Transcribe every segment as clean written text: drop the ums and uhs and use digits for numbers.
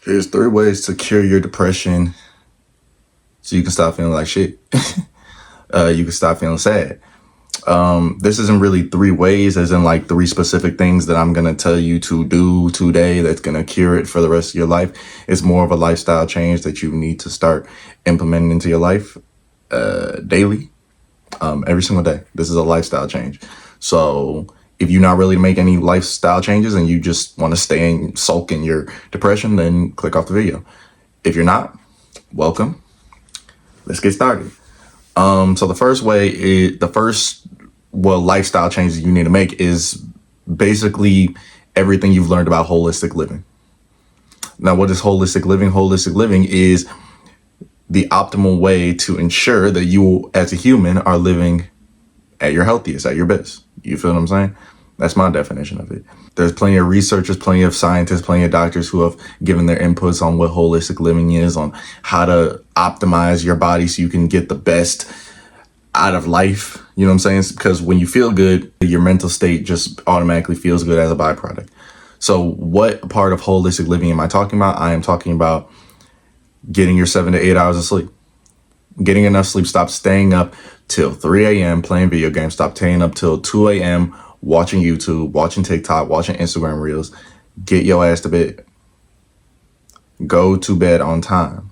There's 3 ways to cure your depression so you can stop feeling like shit. You can stop feeling sad. This isn't really 3 ways, as in like 3 specific things that I'm going to tell you to do today that's going to cure it for the rest of your life. It's more of a lifestyle change that you need to start implementing into your life daily, every single day. This is a lifestyle change. So if you're not really make any lifestyle changes and you just want to stay and sulk in your depression, then click off the video. If you're not, welcome. Let's get started. So the first way is lifestyle changes you need to make is basically everything you've learned about holistic living. Now, what is holistic living? Holistic living is the optimal way to ensure that you as a human are living at your healthiest, at your best. You feel what I'm saying? That's my definition of it. There's plenty of researchers, plenty of scientists, plenty of doctors who have given their inputs on what holistic living is, on how to optimize your body so you can get the best out of life. You know what I'm saying? Because when you feel good, your mental state just automatically feels good as a byproduct. So what part of holistic living am I talking about? I am talking about getting your 7 to 8 hours of sleep. Getting enough sleep. Stop staying up till 3 a.m. playing video games. Stop staying up till 2 a.m. watching YouTube, watching TikTok, watching Instagram Reels. Get your ass to bed. Go to bed on time.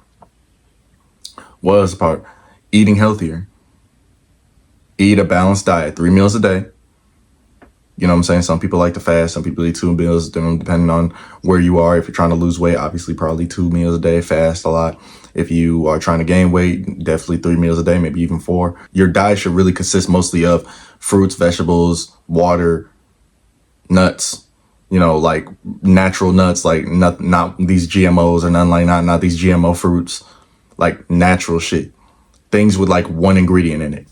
What else part? Eating healthier. Eat a balanced diet, 3 meals a day. You know what I'm saying? Some people like to fast. Some people eat 2 meals, depending on where you are. If you're trying to lose weight, obviously probably 2 meals a day, fast a lot. If you are trying to gain weight, definitely 3 meals a day, maybe even 4. Your diet should really consist mostly of fruits, vegetables, water, nuts, like natural nuts, like not these GMOs or nothing like that, not these GMO fruits, like natural shit. Things with like 1 ingredient in it.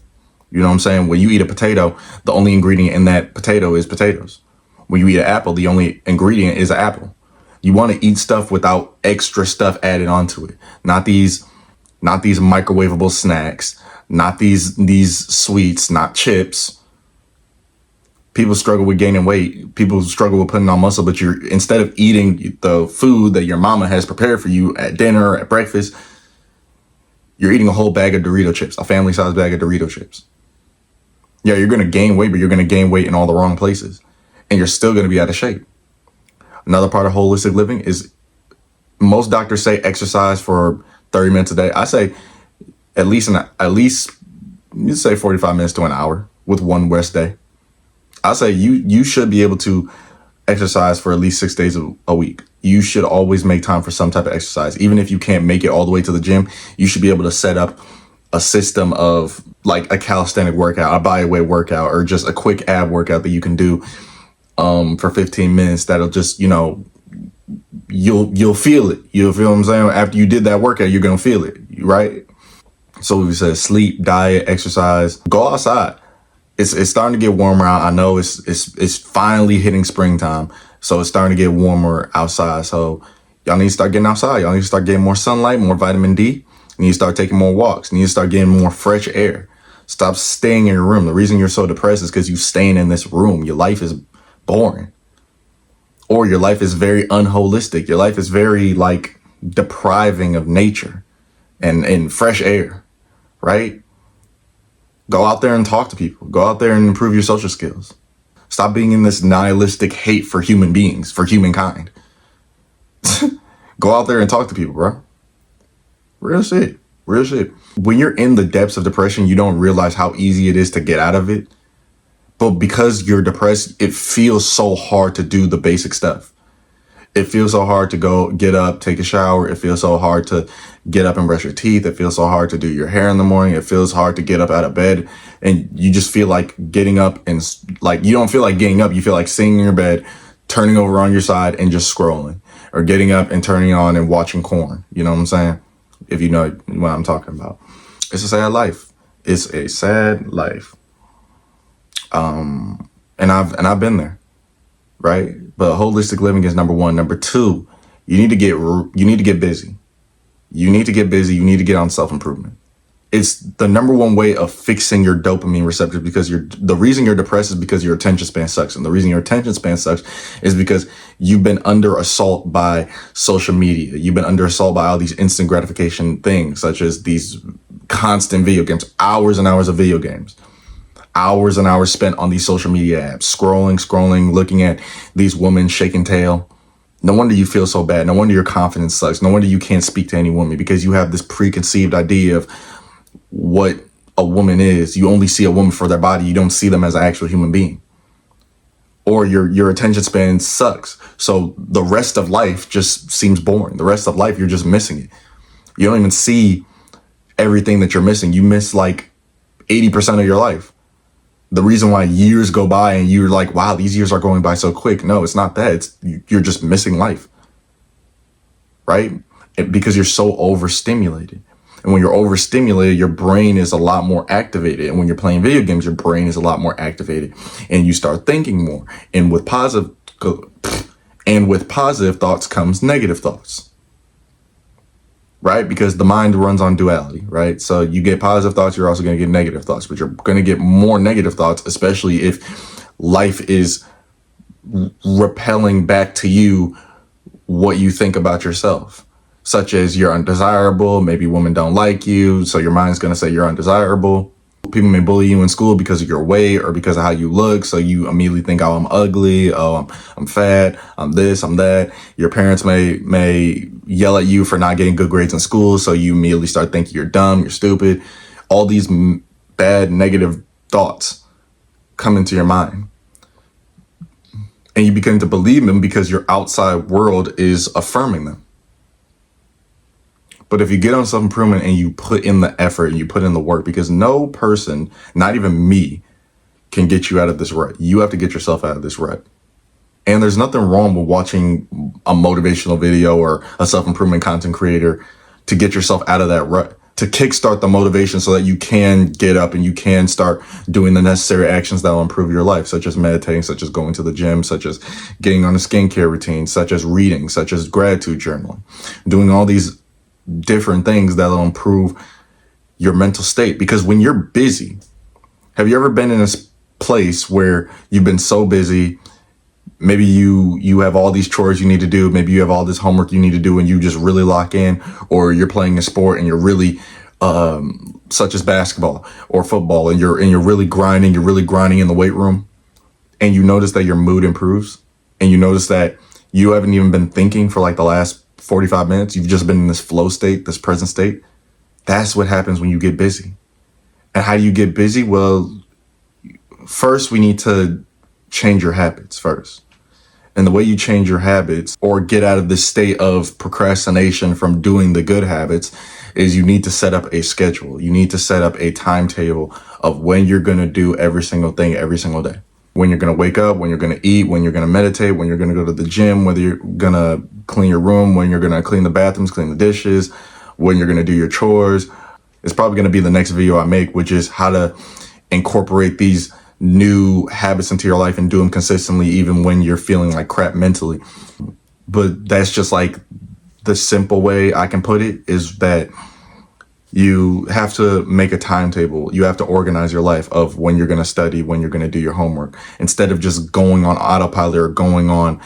You know what I'm saying? When you eat a potato, the only ingredient in that potato is potatoes. When you eat an apple, the only ingredient is an apple. You want to eat stuff without extra stuff added onto it. Not these microwavable snacks, not these sweets, not chips. People struggle with gaining weight. People struggle with putting on muscle, but instead of eating the food that your mama has prepared for you at dinner or at breakfast, you're eating a whole bag of Dorito chips, a family-sized bag of Dorito chips. Yeah, you're going to gain weight, but you're going to gain weight in all the wrong places. And you're still going to be out of shape. Another part of holistic living is most doctors say exercise for 30 minutes a day. I say at least you say 45 minutes to an hour with 1 rest day. I say you should be able to exercise for at least 6 days a week. You should always make time for some type of exercise. Even if you can't make it all the way to the gym, you should be able to set up a system of like a calisthenic workout, a bodyweight workout, or just a quick ab workout that you can do for 15 minutes. That'll just, you'll feel it. You feel what I'm saying? After you did that workout, you're going to feel it, right? So we said sleep, diet, exercise, go outside. It's starting to get warmer out. I know it's finally hitting springtime. So it's starting to get warmer outside. So y'all need to start getting outside. Y'all need to start getting more sunlight, more vitamin D. You need to start taking more walks. You need to start getting more fresh air. Stop staying in your room. The reason you're so depressed is because you're staying in this room. Your life is boring. Or your life is very unholistic. Your life is very like depriving of nature and fresh air, right? Go out there and talk to people. Go out there and improve your social skills. Stop being in this nihilistic hate for human beings, for humankind. Go out there and talk to people, bro. Real shit. Real shit. When you're in the depths of depression, you don't realize how easy it is to get out of it. But because you're depressed, it feels so hard to do the basic stuff. It feels so hard to go get up, take a shower. It feels so hard to get up and brush your teeth. It feels so hard to do your hair in the morning. It feels hard to get up out of bed. And you just feel like getting up and like, you don't feel like getting up. You feel like sitting in your bed, turning over on your side and just scrolling, or getting up and turning on and watching porn. You know what I'm saying? If you know what I'm talking about. It's a sad life. It's a sad life. And I've been there, right? But holistic living is number 1. Number 2, you need to get busy. You need to get busy. You need to get on self-improvement. It's the number one way of fixing your dopamine receptors, because the reason you're depressed is because your attention span sucks. And the reason your attention span sucks is because you've been under assault by social media. You've been under assault by all these instant gratification things, such as these constant video games, hours and hours of video games, hours and hours spent on these social media apps, scrolling, looking at these women shaking tail. No wonder you feel so bad. No wonder your confidence sucks. No wonder you can't speak to any woman, because you have this preconceived idea of what a woman is. You only see a woman for their body. You don't see them as an actual human being. Or your attention span sucks. So the rest of life just seems boring. The rest of life, you're just missing it. You don't even see everything that you're missing. You miss like 80% of your life. The reason why years go by and you're like, wow, these years are going by so quick. No, it's not that. You're just missing life, right? Because you're so overstimulated. And when you're overstimulated, your brain is a lot more activated. And when you're playing video games, your brain is a lot more activated, and you start thinking more. And with positive thoughts comes negative thoughts, right? Because the mind runs on duality, right? So you get positive thoughts, you're also going to get negative thoughts, but you're going to get more negative thoughts, especially if life is repelling back to you what you think about yourself. Such as you're undesirable, maybe women don't like you, so your mind's going to say you're undesirable. People may bully you in school because of your weight or because of how you look, so you immediately think, oh, I'm ugly, oh, I'm fat, I'm this, I'm that. Your parents may yell at you for not getting good grades in school, so you immediately start thinking you're dumb, you're stupid. All these bad, negative thoughts come into your mind. And you begin to believe them because your outside world is affirming them. But if you get on self-improvement and you put in the effort and you put in the work, because no person, not even me, can get you out of this rut. You have to get yourself out of this rut. And there's nothing wrong with watching a motivational video or a self-improvement content creator to get yourself out of that rut, to kickstart the motivation so that you can get up and you can start doing the necessary actions that will improve your life, such as meditating, such as going to the gym, such as getting on a skincare routine, such as reading, such as gratitude journaling, doing all these different things that'll improve your mental state. Because when you're busy, have you ever been in a place where you've been so busy, maybe you have all these chores you need to do, maybe you have all this homework you need to do, and you just really lock in, or you're playing a sport and you're really such as basketball or football, and you're really grinding in the weight room, and you notice that your mood improves, and you notice that you haven't even been thinking for like the last 45 minutes. You've just been in this flow state, this present state. That's what happens when you get busy. And how do you get busy? Well, first we need to change your habits first. And the way you change your habits or get out of this state of procrastination from doing the good habits is you need to set up a schedule. You need to set up a timetable of when you're going to do every single thing every single day. When you're going to wake up, when you're going to eat, when you're going to meditate, when you're going to go to the gym, whether you're going to clean your room, when you're going to clean the bathrooms, clean the dishes, when you're going to do your chores. It's probably going to be the next video I make, which is how to incorporate these new habits into your life and do them consistently, even when you're feeling like crap mentally. But that's just like the simple way I can put it, is that you have to make a timetable. You have to organize your life of when you're going to study, when you're going to do your homework, instead of just going on autopilot or going on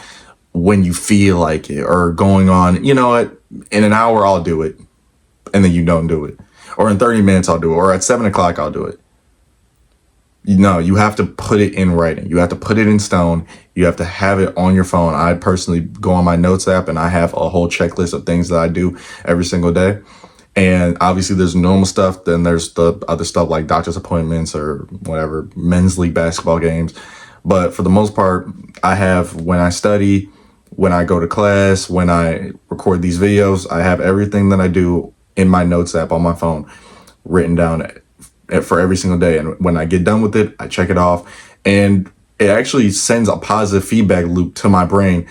when you feel like it, or going on, you know what, in an hour I'll do it, and then you don't do it. Or in 30 minutes I'll do it, or at 7 o'clock I'll do it. No, you have to put it in writing. You have to put it in stone. You have to have it on your phone. I personally go on my notes app and I have a whole checklist of things that I do every single day. And obviously there's normal stuff. Then there's the other stuff like doctor's appointments or whatever, men's league basketball games. But for the most part, I have when I study, when I go to class, when I record these videos, I have everything that I do in my notes app on my phone written down for every single day. And when I get done with it, I check it off, and it actually sends a positive feedback loop to my brain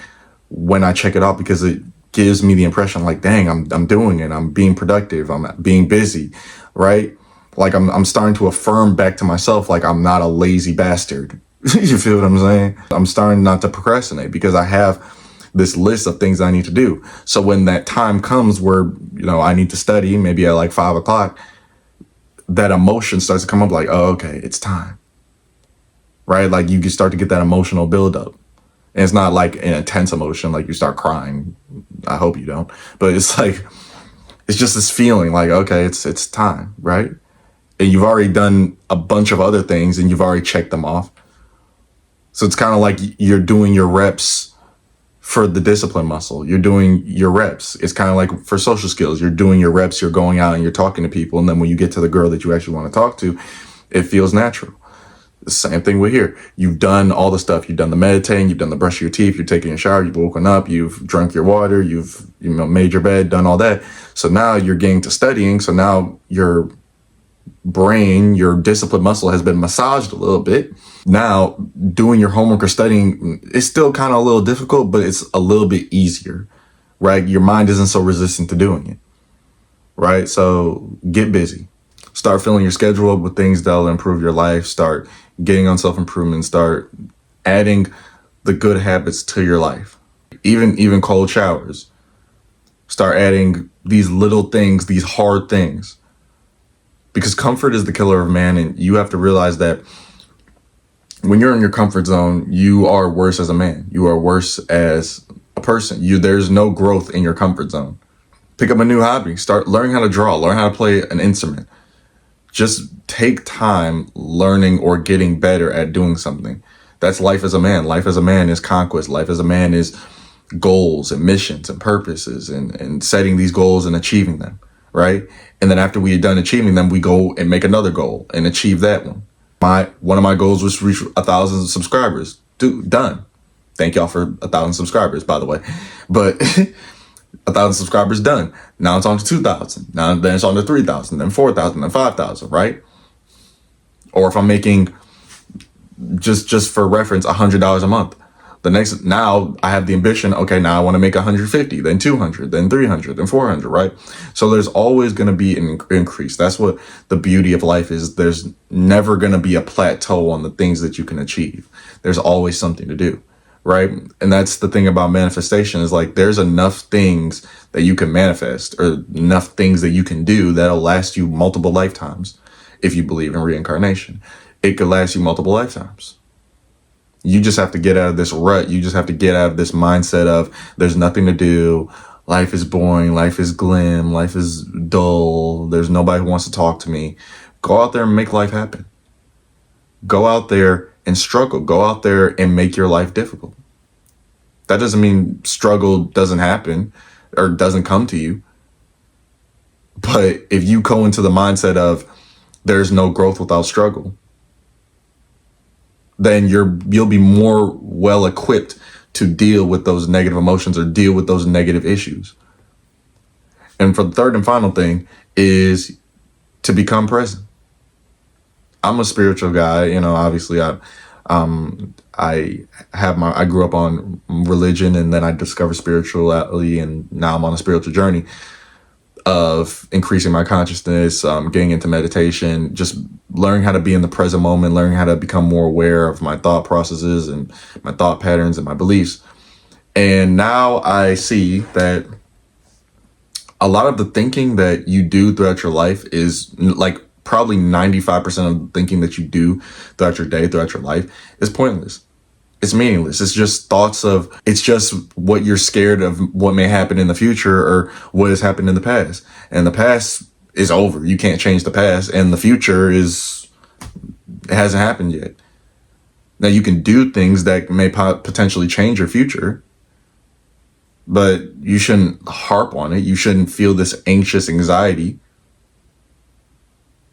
when I check it off, because it gives me the impression like, dang, I'm doing it. I'm being productive. I'm being busy, right? Like I'm starting to affirm back to myself, like I'm not a lazy bastard. You feel what I'm saying? I'm starting not to procrastinate because I have this list of things I need to do. So when that time comes where, you know, I need to study, maybe at like 5 o'clock, that emotion starts to come up like, oh, okay, it's time, right? Like you can start to get that emotional buildup. And it's not like an intense emotion, like you start crying. I hope you don't. But it's like, it's just this feeling like, okay, it's time, right? And you've already done a bunch of other things and you've already checked them off. So it's kind of like you're doing your reps for the discipline muscle. You're doing your reps. It's kind of like for social skills. You're doing your reps. You're going out and you're talking to people. And then when you get to the girl that you actually want to talk to, it feels natural. The same thing with here. You've done all the stuff. You've done the meditating. You've done the brush of your teeth. You're taking a shower. You've woken up. You've drunk your water. You've made your bed, done all that. So now you're getting to studying. So now your brain, your discipline muscle has been massaged a little bit. Now doing your homework or studying is still kind of a little difficult, but it's a little bit easier, right? Your mind isn't so resistant to doing it, right? So get busy. Start filling your schedule up with things that'll improve your life. Start getting on self-improvement. Start adding the good habits to your life. Even cold showers. Start adding these little things, these hard things. Because comfort is the killer of man, and you have to realize that when you're in your comfort zone, you are worse as a man. You are worse as a person. There's no growth in your comfort zone. Pick up a new hobby. Start learning how to draw. Learn how to play an instrument. Just take time learning or getting better at doing something. That's life as a man. Life as a man is conquest. Life as a man is goals and missions and purposes and setting these goals and achieving them, right? And then after we are done achieving them, we go and make another goal and achieve that one. One of my goals was to reach 1,000 subscribers. Done. Thank y'all for 1,000 subscribers, by the way. But 1,000 subscribers done. Now it's on to 2,000. Now then it's on to 3,000, then 4,000, then 5,000, right? Or if I'm making, just for reference, $100 a month. Now I have the ambition, okay, now I want to make 150, then 200, then 300, then 400, right? So there's always going to be an increase. That's what the beauty of life is. There's never going to be a plateau on the things that you can achieve. There's always something to do, right? And that's the thing about manifestation is like, there's enough things that you can manifest or enough things that you can do that'll last you multiple lifetimes. If you believe in reincarnation, it could last you multiple lifetimes. You just have to get out of this rut. You just have to get out of this mindset of there's nothing to do. Life is boring. Life is glim. Life is dull. There's nobody who wants to talk to me. Go out there and make life happen. Go out there and struggle. Go out there and make your life difficult. That doesn't mean struggle doesn't happen or doesn't come to you. But if you go into the mindset of there's no growth without struggle, then you'll be more well equipped to deal with those negative emotions or deal with those negative issues. And for the third and final thing is to become present. I'm a spiritual guy, obviously I grew up on religion and then I discovered spirituality and now I'm on a spiritual journey of increasing my consciousness, getting into meditation, just learning how to be in the present moment, learning how to become more aware of my thought processes and my thought patterns and my beliefs. And now I see that a lot of the thinking that you do throughout your life is like probably 95% of the thinking that you do throughout your day, throughout your life is pointless. It's meaningless. It's just it's just what you're scared of what may happen in the future or what has happened in the past. And the past is over. You can't change the past. And the future it hasn't happened yet. Now you can do things that may potentially change your future, but you shouldn't harp on it. You shouldn't feel this anxious anxiety.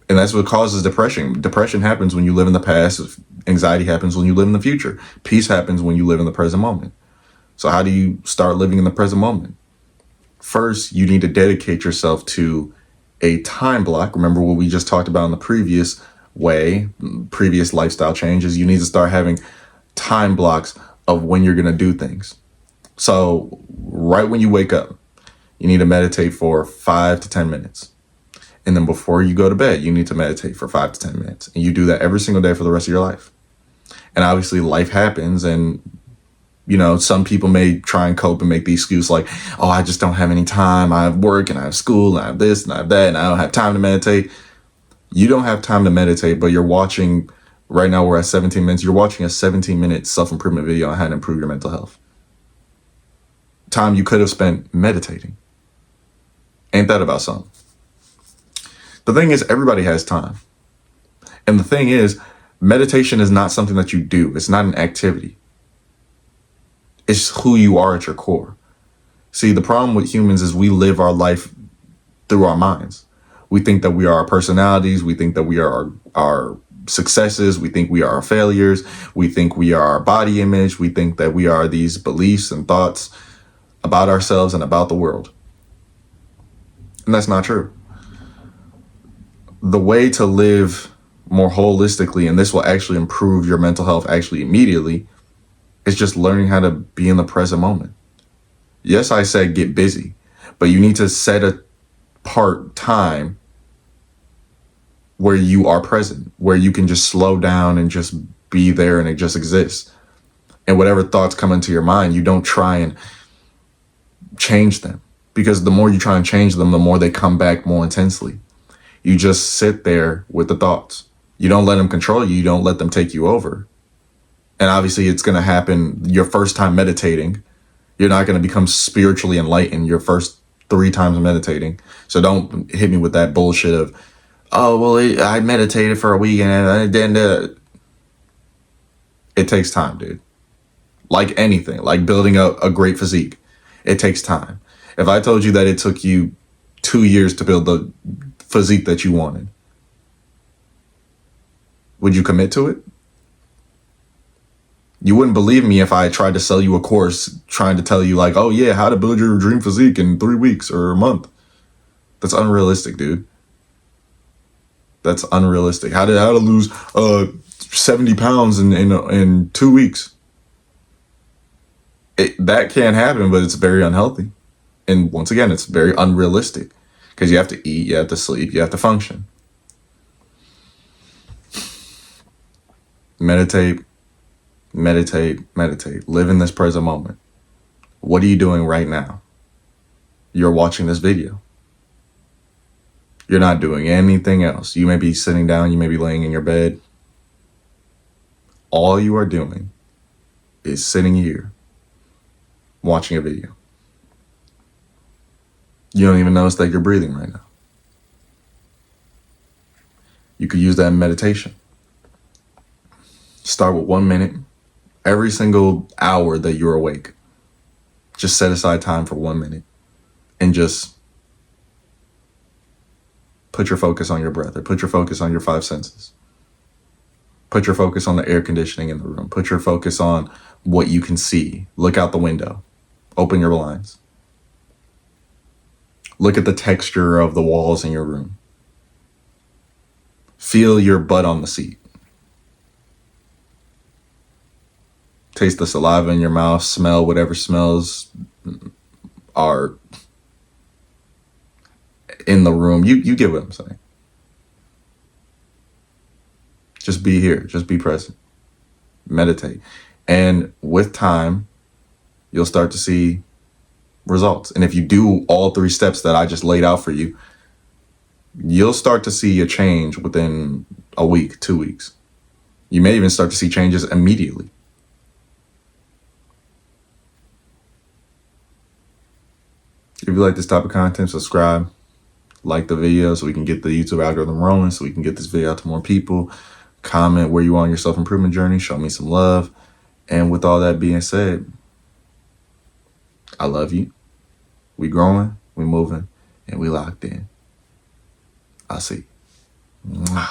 And that's what causes depression. Depression happens when you live in the past. Anxiety happens when you live in the future. Peace happens when you live in the present moment. So how do you start living in the present moment? First, you need to dedicate yourself to a time block. Remember what we just talked about in the previous lifestyle changes. You need to start having time blocks of when you're going to do things. So right when you wake up, you need to meditate for 5 to 10 minutes. And then before you go to bed, you need to meditate for 5 to 10 minutes. And you do that every single day for the rest of your life. And obviously life happens. And, some people may try and cope and make the excuse like, oh, I just don't have any time. I have work and I have school and I have this and I have that and I don't have time to meditate. You don't have time to meditate, but you're watching, right now we're at 17 minutes, you're watching a 17-minute self-improvement video on how to improve your mental health. Time you could have spent meditating. Ain't that about something? The thing is, everybody has time. And the thing is, meditation is not something that you do. It's not an activity. It's who you are at your core. See, the problem with humans is we live our life through our minds. We think that we are our personalities. We think that we are our successes. We think we are our failures. We think we are our body image. We think that we are these beliefs and thoughts about ourselves and about the world. And that's not true. The way to live more holistically, and this will actually improve your mental health actually immediately, is just learning how to be in the present moment. Yes, I said get busy, but you need to set apart time where you are present, where you can just slow down and just be there and it just exists. And whatever thoughts come into your mind, you don't try and change them, because the more you try and change them, the more they come back more intensely. You just sit there with the thoughts. You don't let them control you. You don't let them take you over. And obviously it's going to happen your first time meditating. You're not going to become spiritually enlightened your first 3 times meditating. So don't hit me with that bullshit of, oh, well, I meditated for a week and I didn't do it. It takes time, dude. Like anything, like building a great physique. It takes time. If I told you that it took you 2 years to build the physique that you wanted, would you commit to it? You wouldn't believe me if I tried to sell you a course trying to tell you like, oh yeah, how to build your dream physique in 3 weeks or a month. That's unrealistic, dude. That's unrealistic. How to lose 70 pounds in 2 weeks. That can happen, but it's very unhealthy. And once again, it's very unrealistic because you have to eat, you have to sleep, you have to function. Meditate, meditate, meditate. Live in this present moment. What are you doing right now? You're watching this video. You're not doing anything else. You may be sitting down, you may be laying in your bed. All you are doing is sitting here watching a video. You don't even notice that you're breathing right now. You could use that in meditation. Start with 1 minute. Every single hour that you're awake, just set aside time for 1 minute and just put your focus on your breath, or put your focus on your 5 senses. Put your focus on the air conditioning in the room. Put your focus on what you can see. Look out the window. Open your blinds. Look at the texture of the walls in your room. Feel your butt on the seat. Taste the saliva in your mouth. Smell whatever smells are in the room. You get what I'm saying. Just be here. Just be present. Meditate. And with time, you'll start to see results. And if you do all 3 steps that I just laid out for you, you'll start to see a change within a week, 2 weeks. You may even start to see changes immediately. If you like this type of content, subscribe, like the video so we can get the YouTube algorithm rolling, so we can get this video out to more people. Comment where you are on your self-improvement journey. Show me some love. And with all that being said, I love you. We growing, we moving, and we locked in. I'll see you.